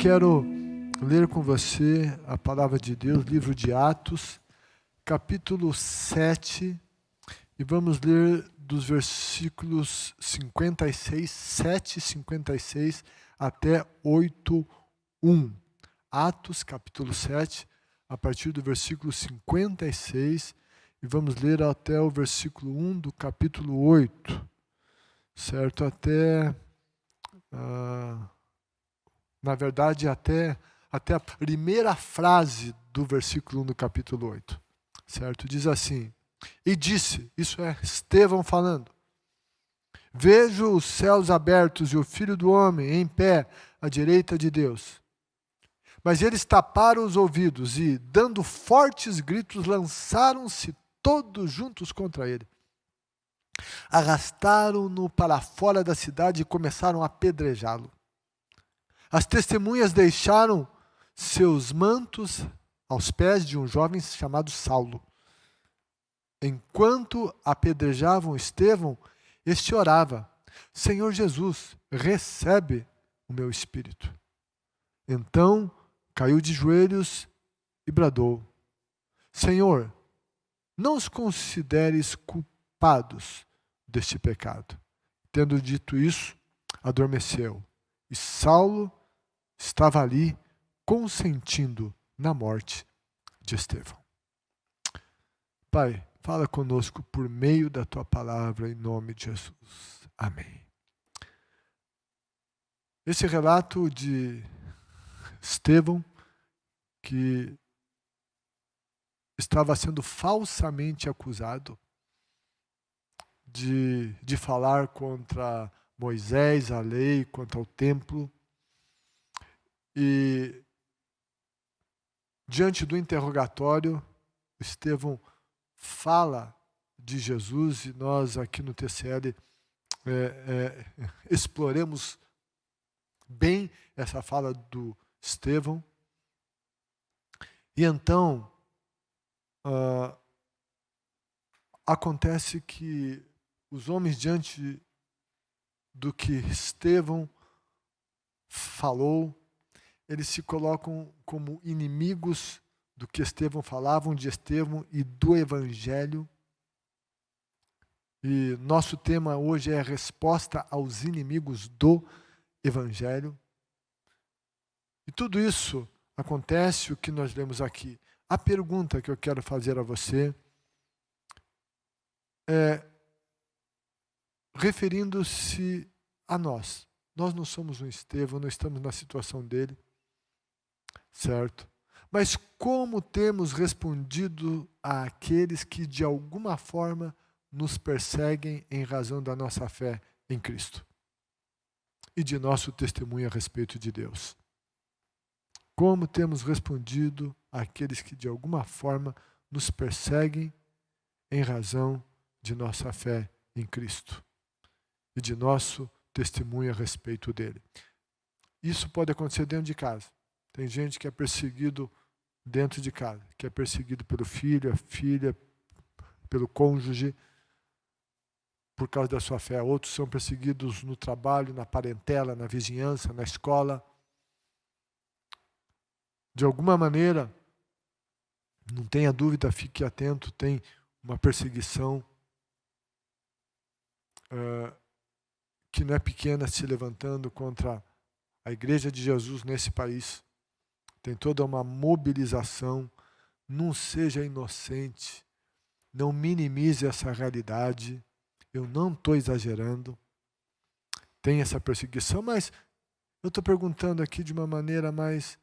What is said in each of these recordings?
quero ler com você a palavra de Deus, livro de Atos, capítulo 7, e vamos ler dos versículos 56, 7:56 até 8:1. Atos, capítulo 7, a partir do versículo 56, e vamos ler até o versículo 1 do capítulo 8, certo? Na verdade, até a primeira frase do versículo 1 do capítulo 8, certo? Diz assim: e disse, isso é Estevão falando, vejo os céus abertos e o Filho do Homem em pé à direita de Deus. Mas eles taparam os ouvidos e, dando fortes gritos, lançaram-se todos juntos contra ele. Arrastaram-no para fora da cidade e começaram a apedrejá-lo. As testemunhas deixaram seus mantos aos pés de um jovem chamado Saulo. Enquanto apedrejavam Estevão, este orava: Senhor Jesus, recebe o meu espírito. Então caiu de joelhos e bradou: Senhor, não os consideres culpados deste pecado. Tendo dito isso, adormeceu. E Saulo estava ali consentindo na morte de Estevão. Pai, fala conosco por meio da tua palavra, em nome de Jesus. Amém. Esse relato de Estevão, que estava sendo falsamente acusado de falar contra Moisés, a lei, contra o templo. E diante do interrogatório, Estevão fala de Jesus, e nós aqui no TCL exploramos bem essa fala do Estevão. E então, acontece que os homens, diante do que Estevão falou, eles se colocam como inimigos do que Estevão falavam de Estevão e do Evangelho. E nosso tema hoje é a resposta aos inimigos do Evangelho. E tudo isso acontece, o que nós lemos aqui. A pergunta que eu quero fazer a você é, referindo-se a nós. Nós não somos um Estevão, não estamos na situação dele, certo? Mas como temos respondido àqueles que de alguma forma nos perseguem em razão da nossa fé em Cristo e de nosso testemunho a respeito de Deus? Como temos respondido àqueles que de alguma forma nos perseguem em razão de nossa fé em Cristo e de nosso testemunho a respeito dele? Isso pode acontecer dentro de casa. Tem gente que é perseguido dentro de casa, que é perseguido pelo filho, a filha, pelo cônjuge, por causa da sua fé. Outros são perseguidos no trabalho, na parentela, na vizinhança, na escola. De alguma maneira, não tenha dúvida, fique atento, tem uma perseguição que não é pequena se levantando contra a Igreja de Jesus nesse país. Tem toda uma mobilização. Não seja inocente, não minimize essa realidade. Eu não estou exagerando. Tem essa perseguição, mas eu estou perguntando aqui de uma maneira mais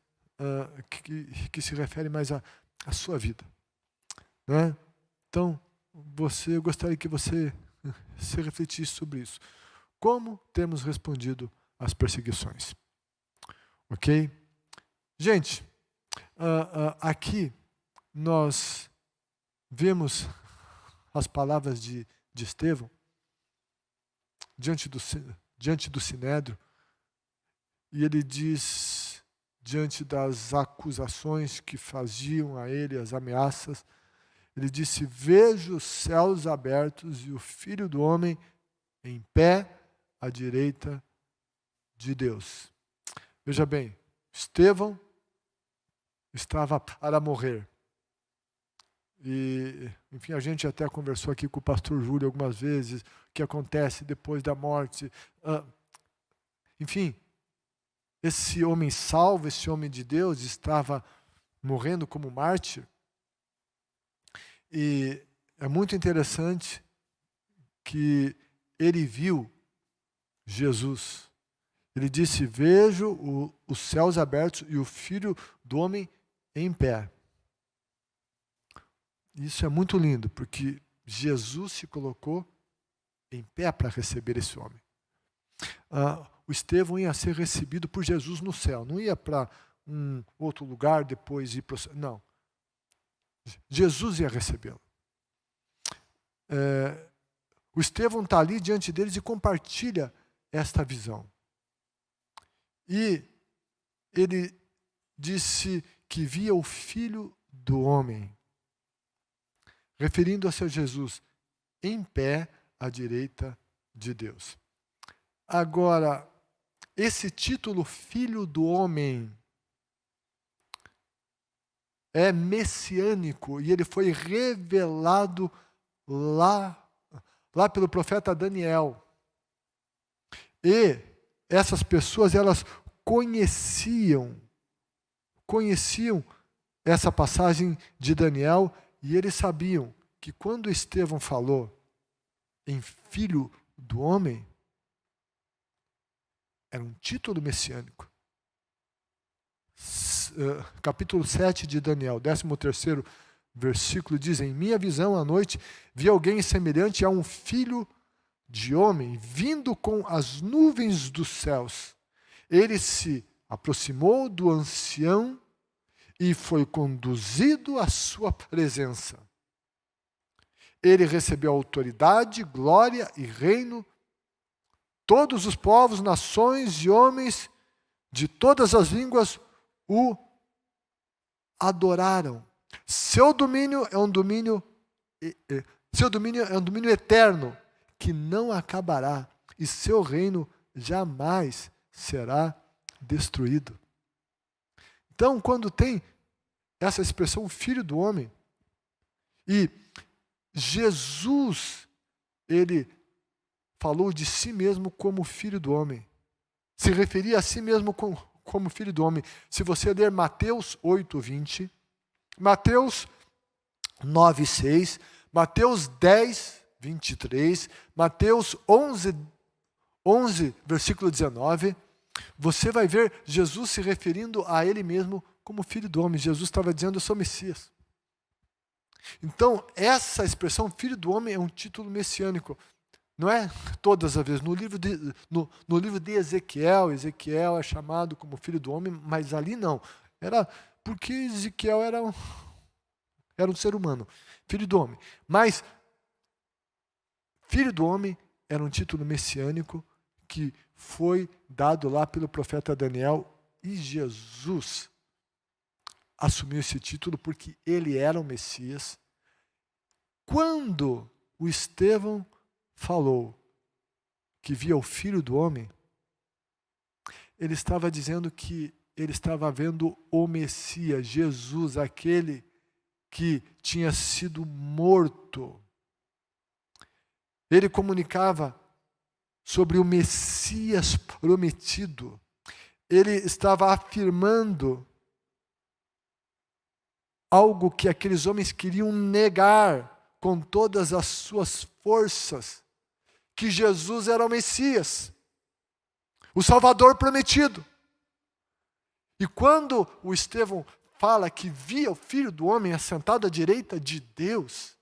que se refere mais à sua vida, né? Então, eu gostaria que você se refletisse sobre isso. Como temos respondido às perseguições? Ok? Gente, aqui nós vemos as palavras de Estevão diante do Sinédrio, e ele diz, diante das acusações que faziam a ele, as ameaças, ele disse: vejo os céus abertos e o Filho do Homem em pé à direita de Deus. Veja bem, Estevão estava para morrer. E, enfim, a gente até conversou aqui com o pastor Júlio algumas vezes, o que acontece depois da morte. Enfim, esse homem salvo, esse homem de Deus, estava morrendo como mártir. E é muito interessante que ele viu Jesus. Ele disse: vejo os céus abertos e o Filho do Homem em pé. Isso é muito lindo, porque Jesus se colocou em pé para receber esse homem. O Estevão ia ser recebido por Jesus no céu, não ia para um outro lugar depois ir para o céu. Não. Jesus ia recebê-lo. O Estevão está ali diante deles e compartilha esta visão. E ele disse que via o Filho do Homem, referindo-se a Jesus, em pé à direita de Deus. Agora, esse título Filho do Homem é messiânico e ele foi revelado lá pelo profeta Daniel. E essas pessoas, elas conheciam essa passagem de Daniel e eles sabiam que quando Estevão falou em Filho do Homem, era um título messiânico. Capítulo 7 de Daniel, 13º versículo, diz: em minha visão à noite, vi alguém semelhante a um filho de homem, vindo com as nuvens dos céus. Ele se aproximou do ancião e foi conduzido à sua presença. Ele recebeu autoridade, glória e reino. Todos os povos, nações e homens de todas as línguas o adoraram. Seu domínio é um domínio eterno, que não acabará, e seu reino jamais será destruído. Então, quando tem essa expressão Filho do Homem, e Jesus, ele falou de si mesmo como Filho do Homem, se referia a si mesmo como Filho do Homem. Se você ler Mateus 8:20, Mateus 9:6, Mateus 10:23, Mateus 11, versículo 19, você vai ver Jesus se referindo a ele mesmo como Filho do Homem. Jesus estava dizendo: eu sou Messias. Então, essa expressão Filho do Homem é um título messiânico. Não é todas as vezes. No livro de Ezequiel é chamado como Filho do Homem, mas ali não. Era porque Ezequiel era um ser humano, Filho do Homem. Mas Filho do Homem era um título messiânico que foi dado lá pelo profeta Daniel, e Jesus assumiu esse título porque ele era o Messias. Quando o Estevão falou que via o Filho do Homem, ele estava dizendo que ele estava vendo o Messias, Jesus, aquele que tinha sido morto. Ele comunicava sobre o Messias prometido. Ele estava afirmando algo que aqueles homens queriam negar com todas as suas forças, que Jesus era o Messias, o Salvador prometido. E quando o Estevão fala que via o Filho do Homem assentado à direita de Deus,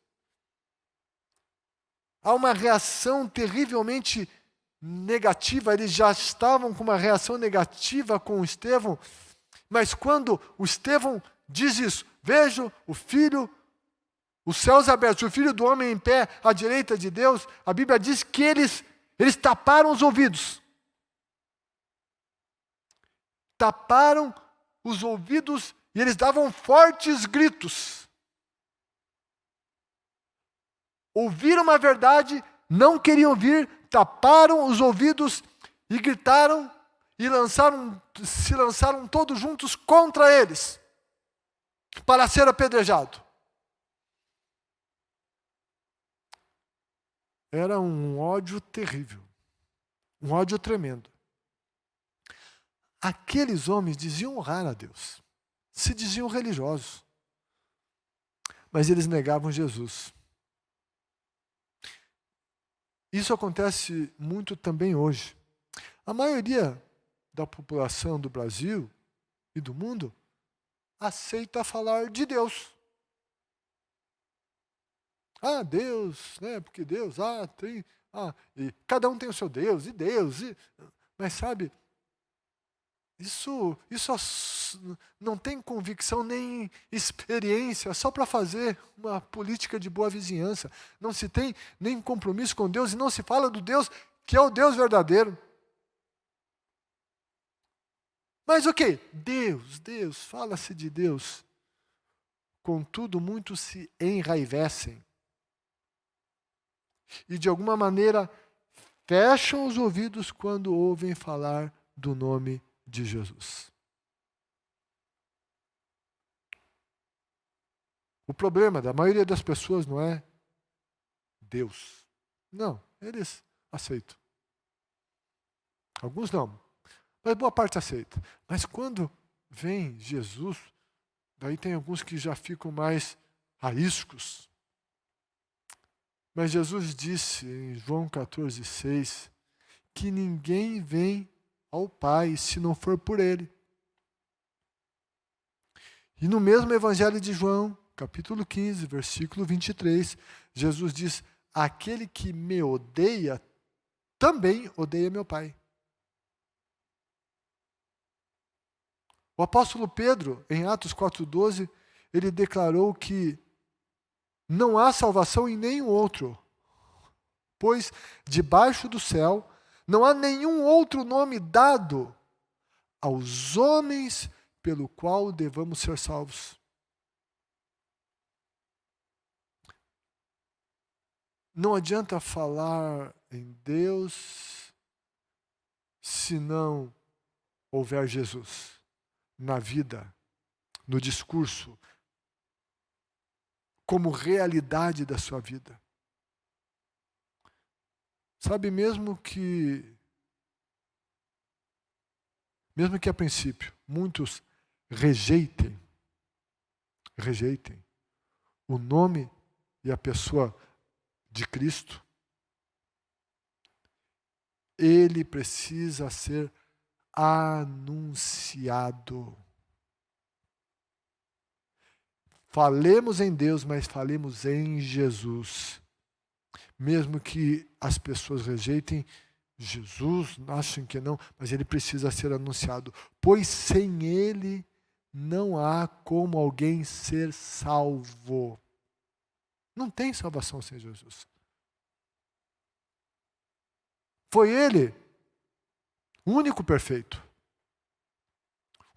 há uma reação terrivelmente negativa. Eles já estavam com uma reação negativa com o Estevão, mas quando o Estevão diz isso, vejo os céus abertos, o Filho do Homem em pé à direita de Deus, a Bíblia diz que eles taparam os ouvidos. Taparam os ouvidos e eles davam fortes gritos. Ouviram uma verdade, não queriam ouvir, taparam os ouvidos e gritaram e se lançaram todos juntos contra eles, para ser apedrejado. Era um ódio terrível, um ódio tremendo. Aqueles homens diziam honrar a Deus, se diziam religiosos, mas eles negavam Jesus. Isso acontece muito também hoje. A maioria da população do Brasil e do mundo aceita falar de Deus. Ah, Deus, né? Porque Deus, e cada um tem o seu Deus, mas sabe, isso não tem convicção nem experiência, só para fazer uma política de boa vizinhança. Não se tem nem compromisso com Deus e não se fala do Deus que é o Deus verdadeiro. Mas o quê? Deus, fala-se de Deus. Contudo, muitos se enraivecem e de alguma maneira fecham os ouvidos quando ouvem falar do nome de Jesus. O problema da maioria das pessoas não é Deus. Não, eles aceitam. Alguns não, mas boa parte aceita. Mas quando vem Jesus, daí tem alguns que já ficam mais ariscos. Mas Jesus disse em João 14,6 que ninguém vem ao Pai se não for por Ele. E no mesmo Evangelho de João, capítulo 15, versículo 23, Jesus diz: aquele que me odeia, também odeia meu Pai. O apóstolo Pedro, em Atos 4,12, ele declarou que não há salvação em nenhum outro, pois debaixo do céu não há nenhum outro nome dado aos homens pelo qual devamos ser salvos. Não adianta falar em Deus se não houver Jesus na vida, no discurso, como realidade da sua vida. Sabe, mesmo que a princípio muitos rejeitem o nome e a pessoa de Cristo, ele precisa ser anunciado. Falemos em Deus, mas falemos em Jesus. Mesmo que as pessoas rejeitem Jesus, achem que não, mas ele precisa ser anunciado. Pois sem ele não há como alguém ser salvo. Não tem salvação sem Jesus. Foi ele, o único perfeito.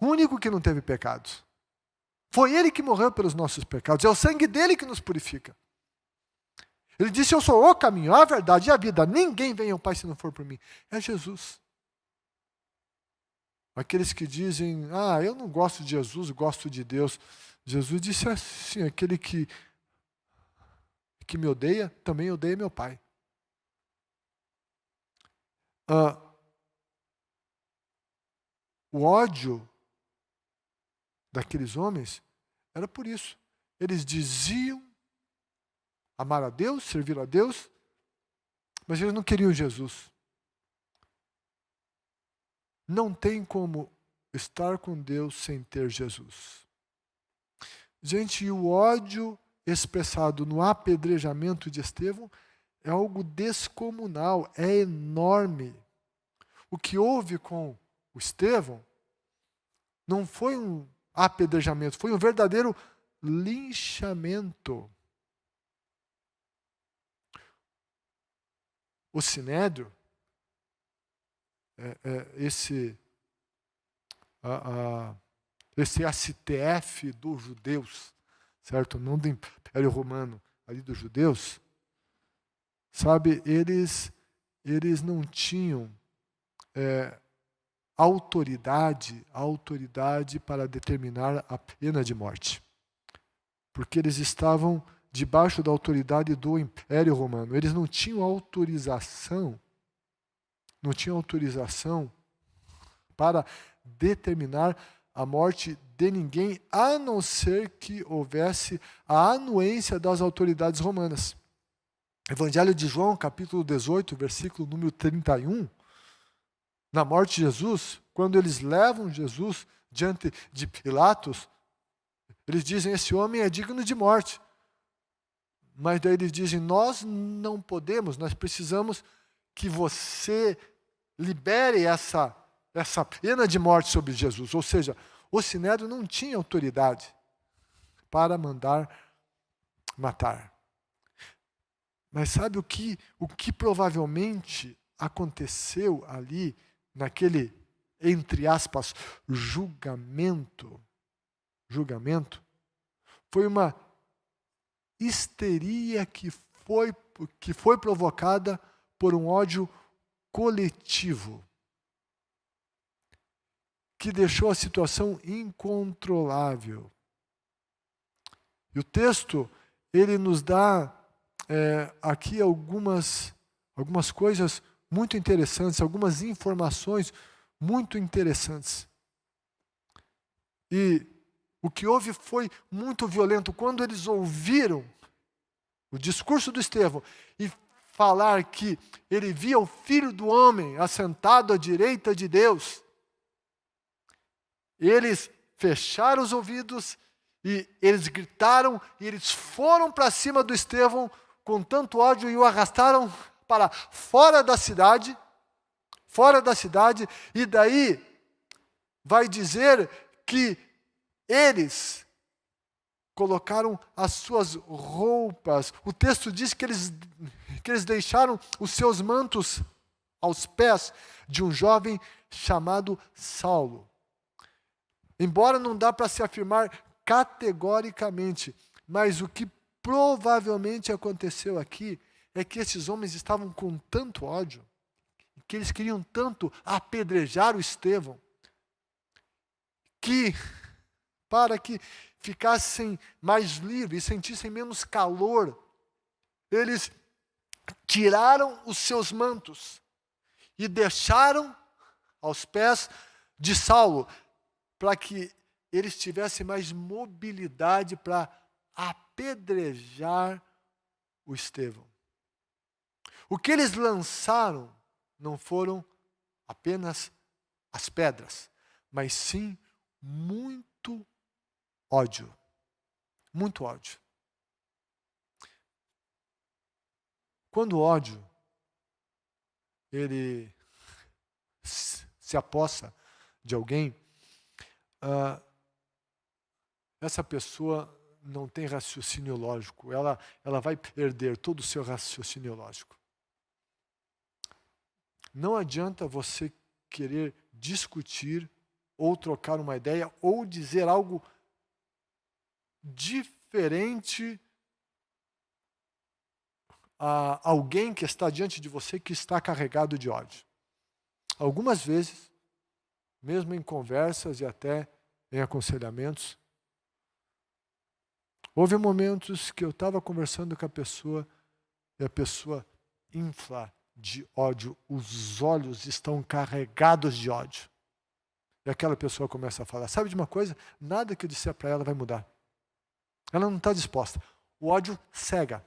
O único que não teve pecados. Foi ele que morreu pelos nossos pecados. É o sangue dele que nos purifica. Ele disse: eu sou o caminho, a verdade e a vida. Ninguém vem ao Pai se não for por mim. É Jesus. Aqueles que dizem: eu não gosto de Jesus, gosto de Deus. Jesus disse assim: aquele que me odeia, também odeia meu Pai. O ódio daqueles homens era por isso. Eles diziam amar a Deus, servir a Deus, mas eles não queriam Jesus. Não tem como estar com Deus sem ter Jesus. Gente, e o ódio expressado no apedrejamento de Estevão é algo descomunal, é enorme. O que houve com o Estevão não foi um apedrejamento, foi um verdadeiro linchamento. O Sinédrio, esse STF dos judeus, certo? Não do Império Romano, ali dos judeus, sabe, eles não tinham autoridade para determinar a pena de morte. Porque eles estavam debaixo da autoridade do Império Romano. Eles não tinham autorização para determinar a morte de ninguém, a não ser que houvesse a anuência das autoridades romanas. Evangelho de João, capítulo 18, versículo número 31, na morte de Jesus, quando eles levam Jesus diante de Pilatos, eles dizem, esse homem é digno de morte. Mas daí eles dizem, nós não podemos, nós precisamos que você libere essa pena de morte sobre Jesus. Ou seja, o Sinédrio não tinha autoridade para mandar matar. Mas sabe o que provavelmente aconteceu ali, naquele, entre aspas, julgamento? Foi uma histeria que foi provocada por um ódio coletivo, que deixou a situação incontrolável. E o texto, ele nos dá aqui algumas coisas muito interessantes, algumas informações muito interessantes. E o que houve foi muito violento. Quando eles ouviram o discurso do Estevão e falar que ele via o Filho do Homem assentado à direita de Deus, eles fecharam os ouvidos e eles gritaram e eles foram para cima do Estevão com tanto ódio e o arrastaram para fora da cidade, e daí vai dizer que eles colocaram as suas roupas. O texto diz que eles deixaram os seus mantos aos pés de um jovem chamado Saulo. Embora não dá para se afirmar categoricamente, mas o que provavelmente aconteceu aqui é que esses homens estavam com tanto ódio, que eles queriam tanto apedrejar o Estevão, que para que ficassem mais livres, sentissem menos calor, eles tiraram os seus mantos e deixaram aos pés de Saulo, para que eles tivessem mais mobilidade para apedrejar o Estevão. O que eles lançaram não foram apenas as pedras, mas sim muito ódio. Muito ódio. Quando o ódio, ele se apossa de alguém, essa pessoa não tem raciocínio lógico, ela vai perder todo o seu raciocínio lógico. Não adianta você querer discutir ou trocar uma ideia ou dizer algo diferente a alguém que está diante de você que está carregado de ódio. Algumas vezes, mesmo em conversas e até em aconselhamentos, houve momentos que eu estava conversando com a pessoa e a pessoa infla de ódio, os olhos estão carregados de ódio. E aquela pessoa começa a falar, sabe de uma coisa? Nada que eu disser para ela vai mudar. Ela não está disposta. O ódio cega.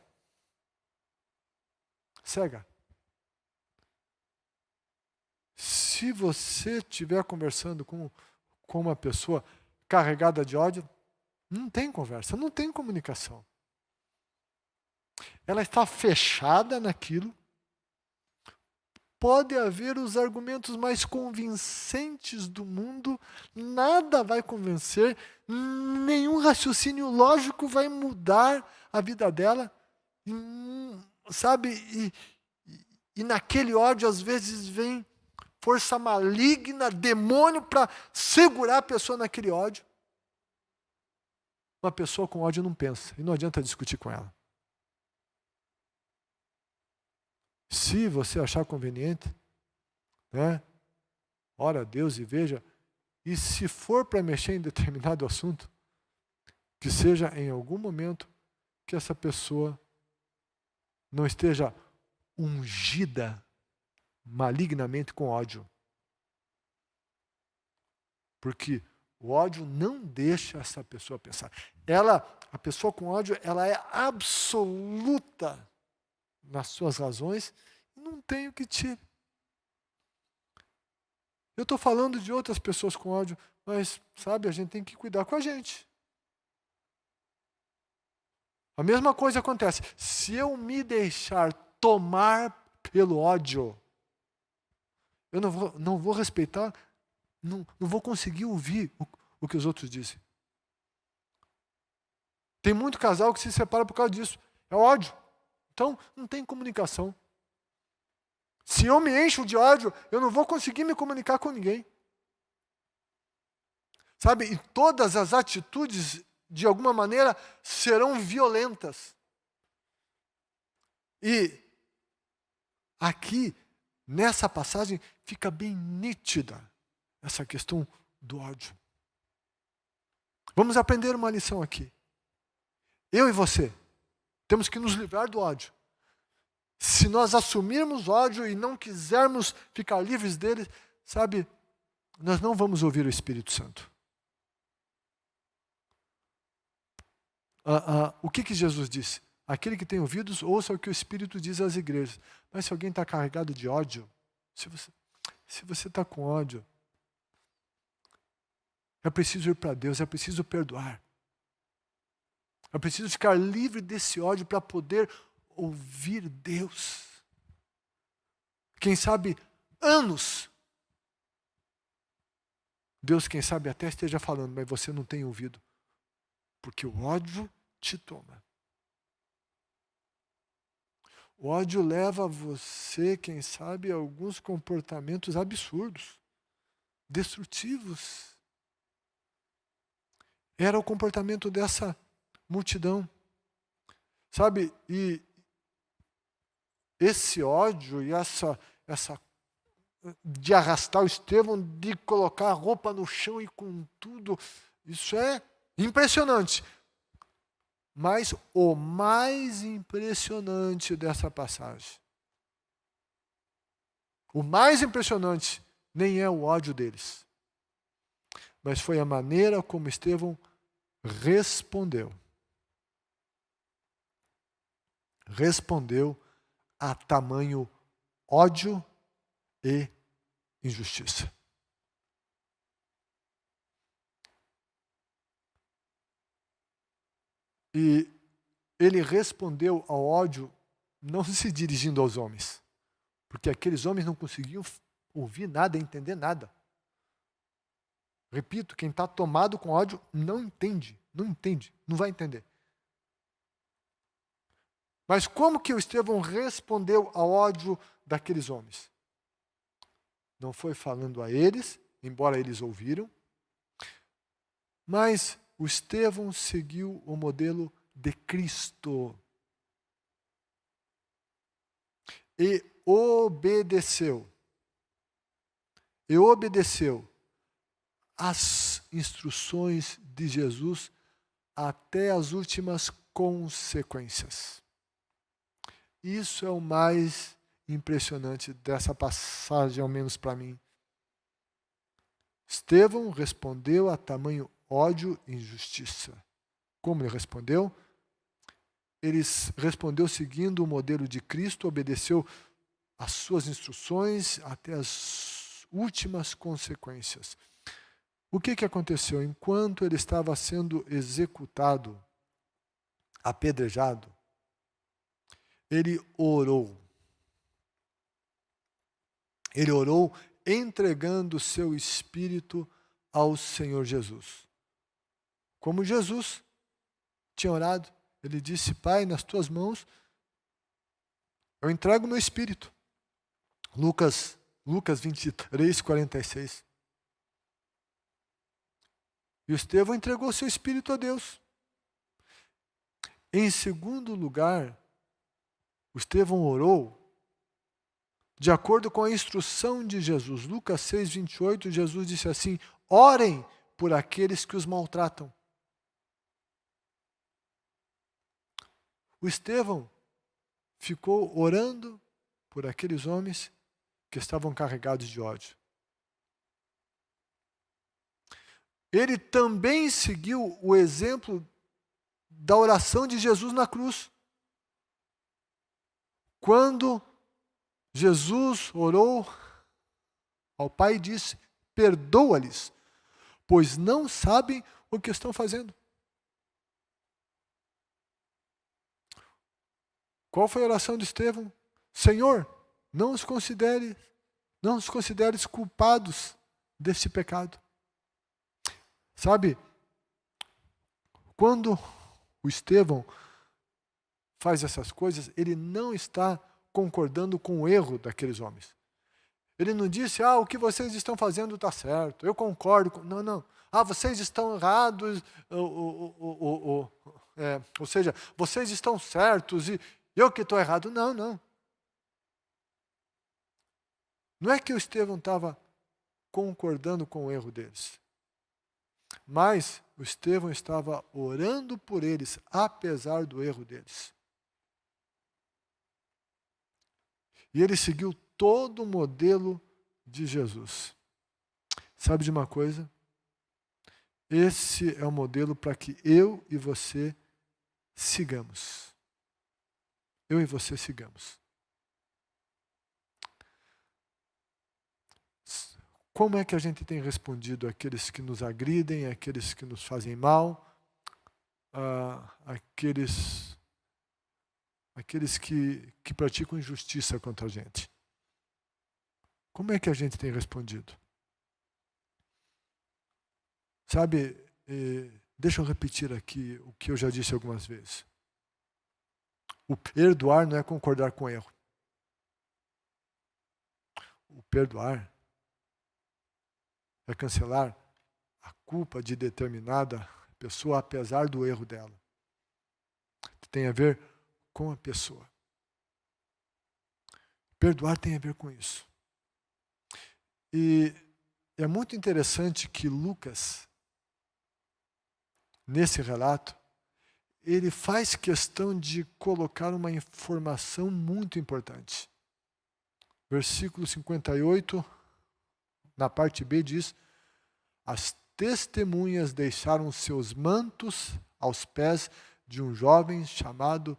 Cega. Se você estiver conversando com uma pessoa carregada de ódio, não tem conversa, não tem comunicação. Ela está fechada naquilo. Pode haver os argumentos mais convincentes do mundo, nada vai convencer, nenhum raciocínio lógico vai mudar a vida dela. Sabe? E naquele ódio, às vezes, vem força maligna, demônio, para segurar a pessoa naquele ódio. Uma pessoa com ódio não pensa, e não adianta discutir com ela. Se você achar conveniente, ora a Deus e veja, e se for para mexer em determinado assunto, que seja em algum momento que essa pessoa não esteja ungida malignamente com ódio. Porque o ódio não deixa essa pessoa pensar. A pessoa com ódio, ela é absoluta nas suas razões e não tem o que tire. Eu estou falando de outras pessoas com ódio, mas, sabe, a gente tem que cuidar com a gente. A mesma coisa acontece. Se eu me deixar tomar pelo ódio, eu não vou respeitar, não vou conseguir ouvir o que os outros dizem. Tem muito casal que se separa por causa disso. É ódio. Então, não tem comunicação. Se eu me encho de ódio, eu não vou conseguir me comunicar com ninguém. Sabe? E todas as atitudes, de alguma maneira, serão violentas. E aqui, nessa passagem, fica bem nítida essa questão do ódio. Vamos aprender uma lição aqui. Eu e você temos que nos livrar do ódio. Se nós assumirmos ódio e não quisermos ficar livres dele, sabe, nós não vamos ouvir o Espírito Santo. O que Jesus disse? Aquele que tem ouvidos, ouça o que o Espírito diz às igrejas. Mas se alguém está carregado de ódio, se você está com ódio, é preciso ir para Deus, é preciso perdoar. É preciso ficar livre desse ódio para poder ouvir Deus. Quem sabe anos. Deus, quem sabe, até esteja falando, mas você não tem ouvido. Porque o ódio te toma. O ódio leva você, quem sabe, a alguns comportamentos absurdos, destrutivos. Era o comportamento dessa multidão. Sabe, e esse ódio e essa de arrastar o Estevão, de colocar a roupa no chão e com tudo, isso é impressionante. Mas o mais impressionante dessa passagem, o mais impressionante nem é o ódio deles, mas foi a maneira como Estevão respondeu. Respondeu a tamanho ódio e injustiça. E ele respondeu ao ódio não se dirigindo aos homens, porque aqueles homens não conseguiam ouvir nada, entender nada. Repito, quem está tomado com ódio não entende, não vai entender. Mas como que o Estevão respondeu ao ódio daqueles homens? Não foi falando a eles, embora eles ouviram, mas o Estevão seguiu o modelo de Cristo. E obedeceu às instruções de Jesus até as últimas consequências. Isso é o mais impressionante dessa passagem, ao menos para mim. Estevão respondeu a tamanho ódio e injustiça. Como ele respondeu? Ele respondeu seguindo o modelo de Cristo, obedeceu às suas instruções até as últimas consequências. O que aconteceu? Enquanto ele estava sendo executado, apedrejado, ele orou. Ele orou entregando o seu espírito ao Senhor Jesus. Como Jesus tinha orado, ele disse: Pai, nas tuas mãos eu entrego o meu espírito. Lucas 23, 46. E Estevão entregou o seu espírito a Deus. Em segundo lugar, o Estevão orou de acordo com a instrução de Jesus. Lucas 6, 28, Jesus disse assim: orem por aqueles que os maltratam. O Estevão ficou orando por aqueles homens que estavam carregados de ódio. Ele também seguiu o exemplo da oração de Jesus na cruz. Quando Jesus orou ao Pai e disse: perdoa-lhes, pois não sabem o que estão fazendo. Qual foi a oração de Estevão? Senhor, não os consideres culpados deste pecado. Sabe, quando o Estevão faz essas coisas, ele não está concordando com o erro daqueles homens. Ele não disse: o que vocês estão fazendo está certo, eu concordo. Não. Vocês estão errados, ou seja, vocês estão certos e eu que estou errado. Não. Não é que o Estevão estava concordando com o erro deles, mas o Estevão estava orando por eles, apesar do erro deles. E ele seguiu todo o modelo de Jesus. Sabe de uma coisa? Esse é o modelo para que eu e você sigamos. Eu e você sigamos. Como é que a gente tem respondido àqueles que nos agridem, àqueles que nos fazem mal, àqueles que praticam injustiça contra a gente? Como é que a gente tem respondido? Sabe, deixa eu repetir aqui o que eu já disse algumas vezes. O perdoar não é concordar com o erro. O perdoar é cancelar a culpa de determinada pessoa, apesar do erro dela. Tem a ver com a pessoa. Perdoar tem a ver com isso. E é muito interessante que Lucas, nesse relato, ele faz questão de colocar uma informação muito importante. Versículo 58, na parte B, diz: as testemunhas deixaram seus mantos aos pés de um jovem chamado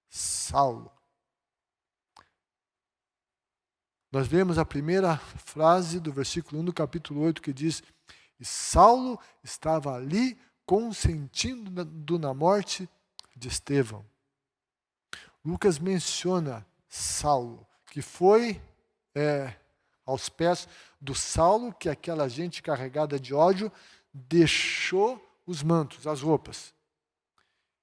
Saulo. Nós vemos a primeira frase do versículo 1 do capítulo 8 que diz: e Saulo estava ali consentindo na morte de Estevão. Lucas menciona Saulo, que foi aos pés do Saulo, que aquela gente carregada de ódio deixou os mantos, as roupas.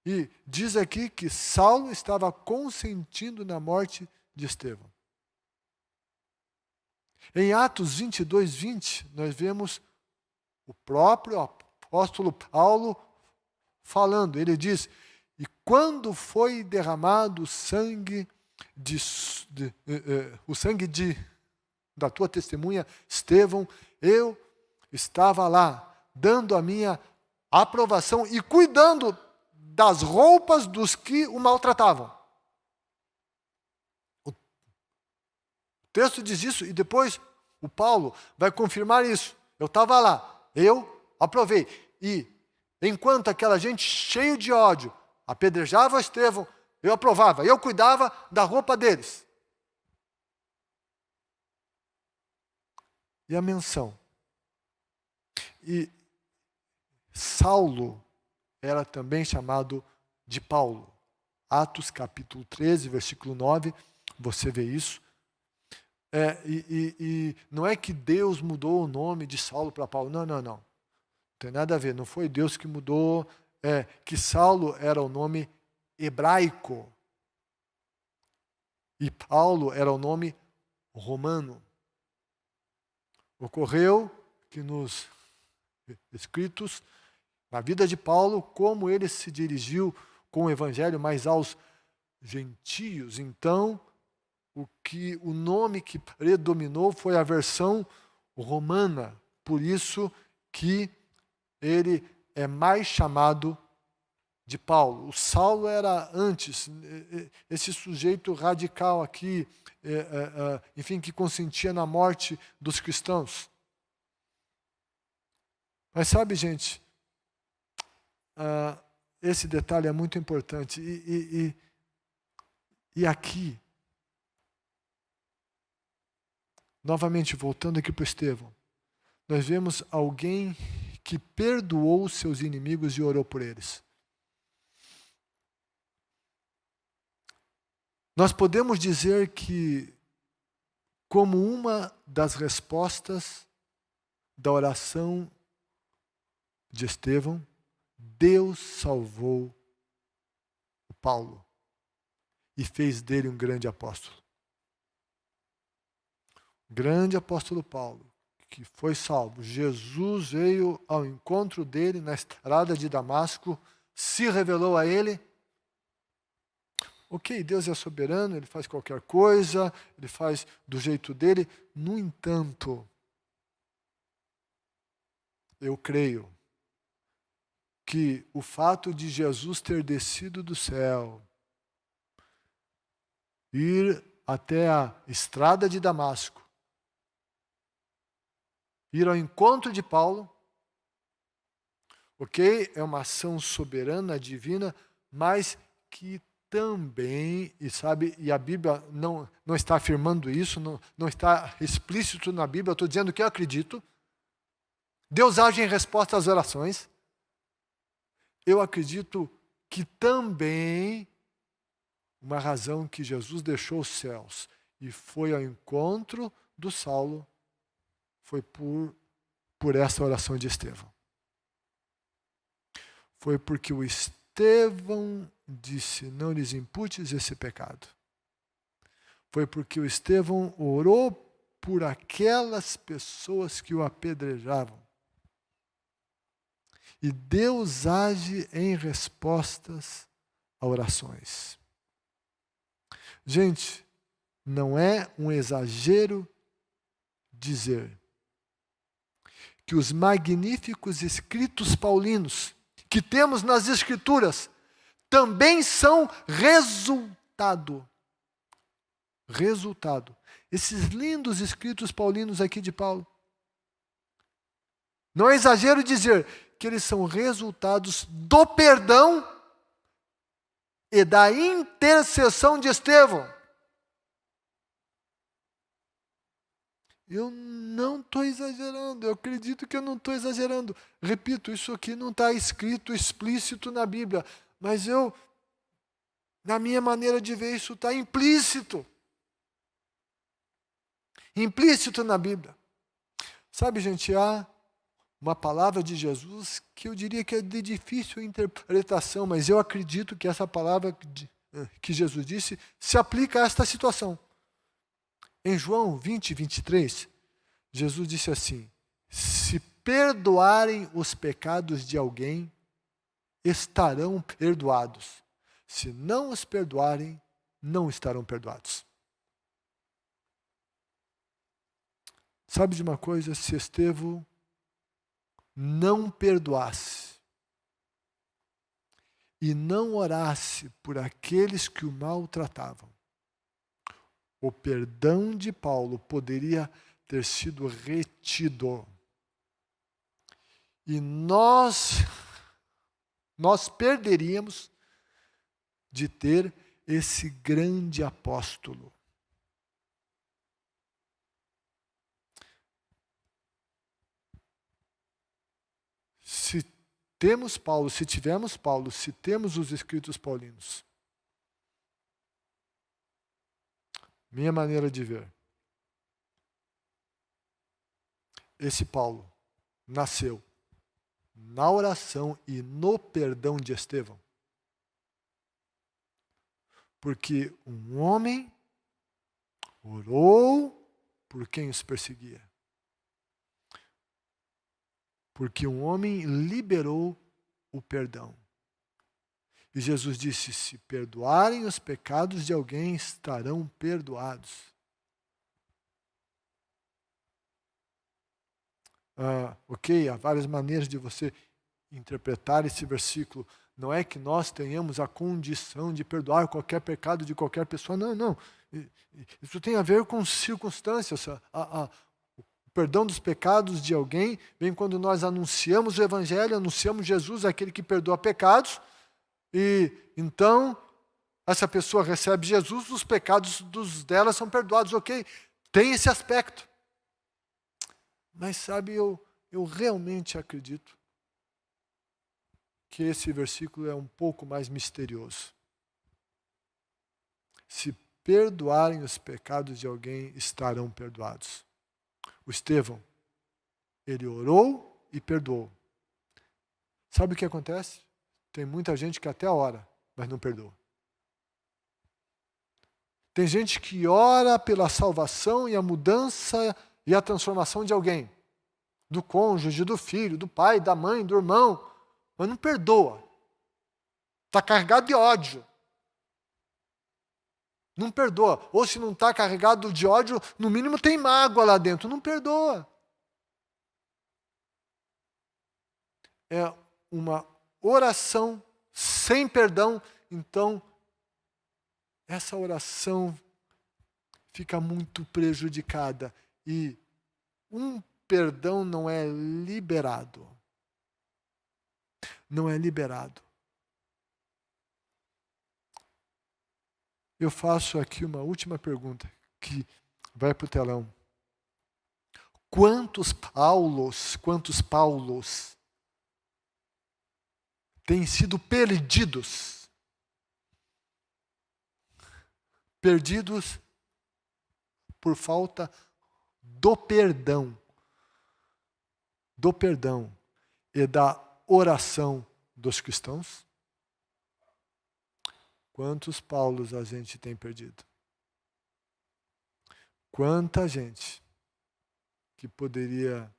E diz aqui que Saulo estava consentindo na morte de Estevão. Em Atos 22, 20, nós vemos o próprio apóstolo Paulo falando. Ele diz: e quando foi derramado o sangue da tua testemunha, Estevão, eu estava lá, dando a minha aprovação e cuidando das roupas dos que o maltratavam. O texto diz isso e depois o Paulo vai confirmar isso. Eu estava lá, eu aprovei. E enquanto aquela gente cheia de ódio apedrejava Estevão, eu aprovava, eu cuidava da roupa deles. E a menção. E Saulo era também chamado de Paulo. Atos capítulo 13, versículo 9, você vê isso. E não é que Deus mudou o nome de Saulo para Paulo. Não. Não tem nada a ver. Não foi Deus que mudou. Que Saulo era o nome hebraico. E Paulo era o nome romano. Ocorreu que nos escritos, na vida de Paulo, como ele se dirigiu com o evangelho mais aos gentios. Então, o nome que predominou foi a versão romana. Por isso que ele é mais chamado de Paulo. O Saulo era antes, esse sujeito radical aqui, enfim, que consentia na morte dos cristãos. Mas sabe, gente, esse detalhe é muito importante. E aqui, novamente voltando aqui para o Estevão, nós vemos alguém que perdoou seus inimigos e orou por eles. Nós podemos dizer que, como uma das respostas da oração de Estevão, Deus salvou o Paulo e fez dele um grande apóstolo. Grande apóstolo Paulo, que foi salvo. Jesus veio ao encontro dele na estrada de Damasco, se revelou a ele. Ok, Deus é soberano, Ele faz qualquer coisa, Ele faz do jeito dele. No entanto, eu creio que o fato de Jesus ter descido do céu, ir até a estrada de Damasco, ir ao encontro de Paulo, ok, é uma ação soberana, divina, mas que também, e a Bíblia não está afirmando isso, não está explícito na Bíblia, eu estou dizendo que eu acredito. Deus age em resposta às orações. Eu acredito que também uma razão que Jesus deixou os céus e foi ao encontro do Saulo foi por essa oração de Estevão. Foi porque o Estevão disse, não lhes imputes esse pecado. Foi porque o Estevão orou por aquelas pessoas que o apedrejavam. E Deus age em respostas a orações. Gente, não é um exagero dizer que os magníficos escritos paulinos que temos nas Escrituras também são resultado. Esses lindos escritos paulinos aqui de Paulo. Não é exagero dizer que eles são resultados do perdão e da intercessão de Estevão. Eu não estou exagerando, eu acredito que eu não estou exagerando. Repito, isso aqui não está escrito explícito na Bíblia, mas na minha maneira de ver, isso está implícito. Implícito na Bíblia. Sabe, gente, há uma palavra de Jesus que eu diria que é de difícil interpretação, mas eu acredito que essa palavra que Jesus disse se aplica a esta situação. Em João 20, 23, Jesus disse assim, se perdoarem os pecados de alguém, estarão perdoados. Se não os perdoarem, não estarão perdoados. Sabe de uma coisa? Se Estevão não perdoasse e não orasse por aqueles que o maltratavam, o perdão de Paulo poderia ter sido retido. E nós perderíamos de ter esse grande apóstolo. Se temos Paulo, se tivermos Paulo, se temos os escritos paulinos, minha maneira de ver, esse Paulo nasceu na oração e no perdão de Estevão. Porque um homem orou por quem os perseguia. Porque um homem liberou o perdão. E Jesus disse: se perdoarem os pecados de alguém, estarão perdoados. Ok, há várias maneiras de você interpretar esse versículo. Não é que nós tenhamos a condição de perdoar qualquer pecado de qualquer pessoa. Não, não. Isso tem a ver com circunstâncias. O perdão dos pecados de alguém vem quando nós anunciamos o Evangelho, anunciamos Jesus, aquele que perdoa pecados, e então essa pessoa recebe Jesus, os pecados dela são perdoados. Ok, tem esse aspecto. Mas sabe, eu realmente acredito que esse versículo é um pouco mais misterioso. Se perdoarem os pecados de alguém, estarão perdoados. O Estevão, ele orou e perdoou. Sabe o que acontece? Tem muita gente que até ora, mas não perdoa. Tem gente que ora pela salvação e a mudança e a transformação de alguém. Do cônjuge, do filho, do pai, da mãe, do irmão. Mas não perdoa. Está carregado de ódio. Não perdoa. Ou se não está carregado de ódio, no mínimo tem mágoa lá dentro. Não perdoa. É uma oração sem perdão. Então, essa oração fica muito prejudicada. E um perdão não é liberado. Não é liberado. Eu faço aqui uma última pergunta que vai para o telão. Quantos Paulos têm sido perdidos? Perdidos por falta do perdão. Do perdão e da oração dos cristãos? Quantos Paulos a gente tem perdido? Quanta gente que poderia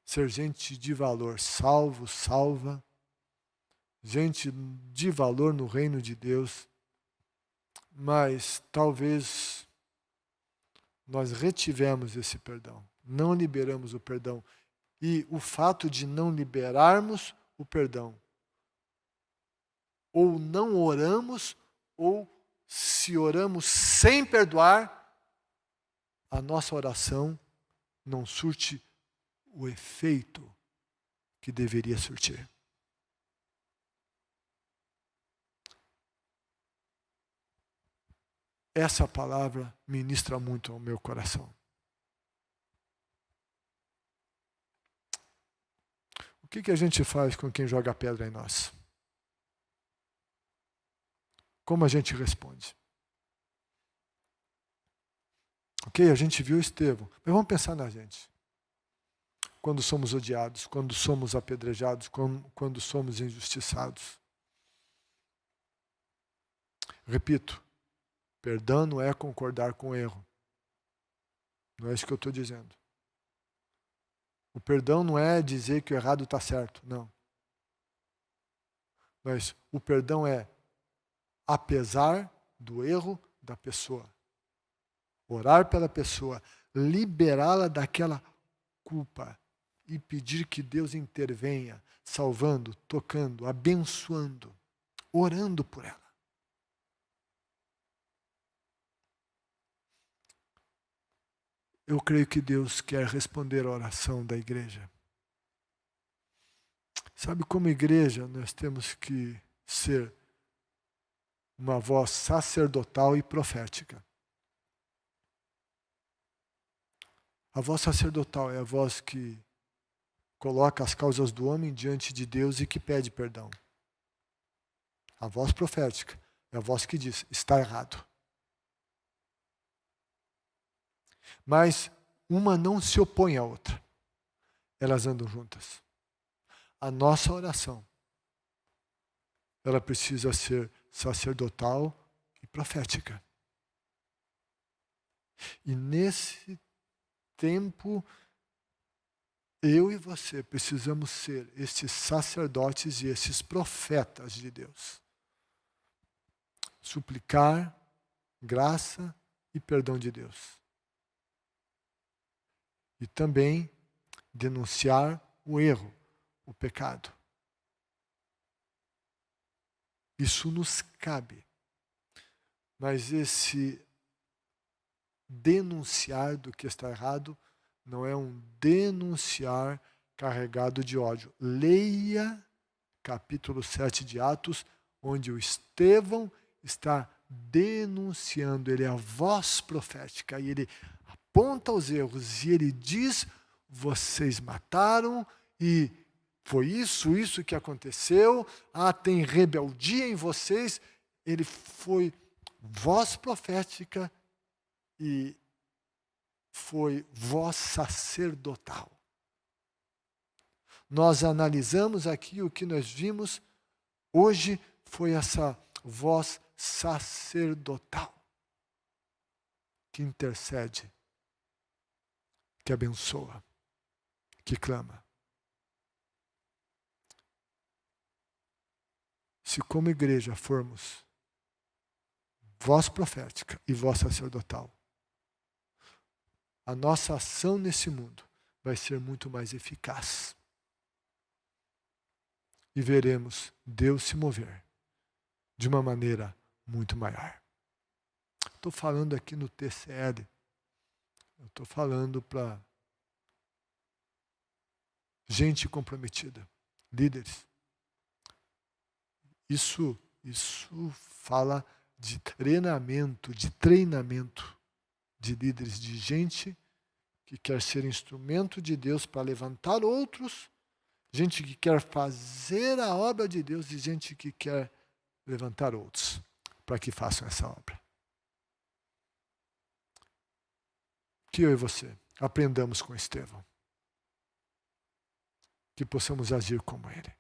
ser gente de valor, salva, gente de valor no reino de Deus, mas talvez nós retivemos esse perdão, não liberamos o perdão. E o fato de não liberarmos o perdão, ou não oramos, ou se oramos sem perdoar, a nossa oração não surte o efeito que deveria surtir. Essa palavra ministra muito ao meu coração. O que a gente faz com quem joga pedra em nós? Como a gente responde? Ok, a gente viu Estevão, mas vamos pensar na gente. Quando somos odiados, quando somos apedrejados, quando somos injustiçados. Repito, perdão não é concordar com o erro. Não é isso que eu estou dizendo. O perdão não é dizer que o errado está certo, não. Mas o perdão é, apesar do erro da pessoa, orar pela pessoa, liberá-la daquela culpa e pedir que Deus intervenha, salvando, tocando, abençoando, orando por ela. Eu creio que Deus quer responder a oração da igreja. Sabe, como igreja, nós temos que ser uma voz sacerdotal e profética. A voz sacerdotal é a voz que coloca as causas do homem diante de Deus e que pede perdão. A voz profética é a voz que diz, está errado. Mas uma não se opõe à outra. Elas andam juntas. A nossa oração, ela precisa ser sacerdotal e profética. E nesse tempo eu e você precisamos ser estes sacerdotes e esses profetas de Deus. Suplicar graça e perdão de Deus. E também denunciar o erro, o pecado. Isso nos cabe. Mas esse denunciar do que está errado não é um denunciar carregado de ódio. Leia capítulo 7 de Atos, onde o Estevão está denunciando, ele é a voz profética, e ele aponta os erros, e ele diz, vocês mataram, e foi isso que aconteceu, tem rebeldia em vocês. Ele foi voz profética e foi voz sacerdotal. Nós analisamos aqui o que nós vimos hoje, foi essa voz sacerdotal que intercede, que abençoa, que clama. Se como igreja formos voz profética e voz sacerdotal, a nossa ação nesse mundo vai ser muito mais eficaz. E veremos Deus se mover de uma maneira muito maior. Estou falando aqui no TCL, eu estou falando para gente comprometida, líderes. Isso fala de treinamento de líderes, de gente que quer ser instrumento de Deus para levantar outros, gente que quer fazer a obra de Deus e gente que quer levantar outros para que façam essa obra. Que eu e você aprendamos com Estevão, que possamos agir como ele.